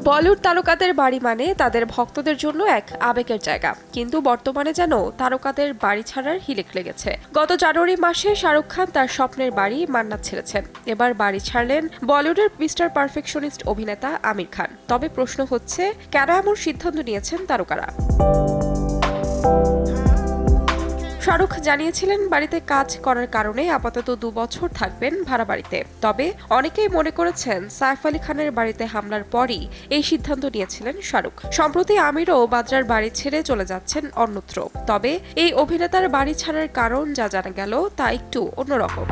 বলিউড তারকাদের বাড়ি মানে তাদের ভক্তদের জন্য এক আবেগের জায়গা, কিন্তু বর্তমানে যেন তারকাদের বাড়ি ছাড়ার হিলেক লেগেছে। গত জানুয়ারি মাসে শাহরুখ খান তার স্বপ্নের বাড়ি মান্নাত ছেড়েছেন। এবার বাড়ি ছাড়লেন বলিউডের মিস্টার পারফেকশনিস্ট অভিনেতা আমির খান। তবে প্রশ্ন হচ্ছে, কেন এমন সিদ্ধান্ত নিয়েছেন তারকারা? শাহরুখ জানিয়েছিলেন বাড়িতে কাজ করার কারণে আপাতত 2 বছর থাকবেন ভাড়া বাড়িতে। তবে অনেকেই মনে করেছেন সাইফ আলী খানের বাড়িতে হামলার পরই এই সিদ্ধান্ত নিয়েছিলেন শাহরুখ। সম্প্রতি আমিরও বাদ্রার বাড়ি ছেড়ে চলে যাচ্ছেন অন্যত্র। তবে এই অভিনেতার বাড়ি ছাড়ার কারণ যা জানা গেল তা একটু অন্যরকম।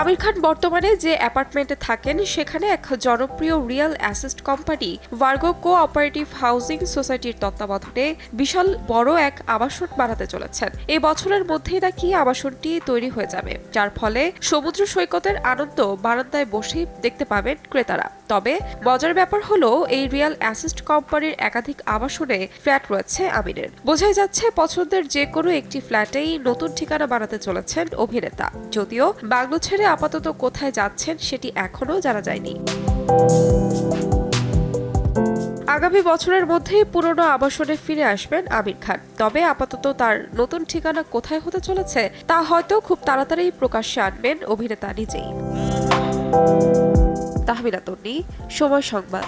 আমির খান বর্তমানে যে অ্যাপার্টমেন্টে থাকেন সেখানে এক জনপ্রিয় real asset company Virgo cooperative housing সোসাইটির তত্ত্বাবধানে বিশাল বড় এক আবাসন বানাতে চলেছেন। এই বছরের মধ্যেই নাকি আবাসনটি তৈরি হয়ে যাবে, যার ফলে সমুদ্র সৈকতের আনন্দ বারান্দায় বসেই দেখতে পাবেন ক্রেতারা। তবে মজার ব্যাপার হলো, এই রিয়েল অ্যাসেট কোম্পানির একাধিক আবাসনে ফ্ল্যাট রয়েছে আমিরের। বোঝাই যাচ্ছে পছন্দের যে কোনো একটি ফ্ল্যাটেই নতুন ঠিকানা বানাতে চলেছেন অভিনেতা। যদিও বাংলো ছেড়ে আপাতত কোথায় যাচ্ছেন সেটি এখনো জানা যায়নি। আগামী বছরের মধ্যেই পুরনো আবাসনে ফিরে আসবেন আমির খান। তবে আপাতত তার নতুন ঠিকানা কোথায় হতে চলেছে তা হয়তো খুব তাড়াতাড়ি প্রকাশ্যে আনবেন অভিনেতা নিজেই। তাহমিনা তন্নি, সময় সংবাদ।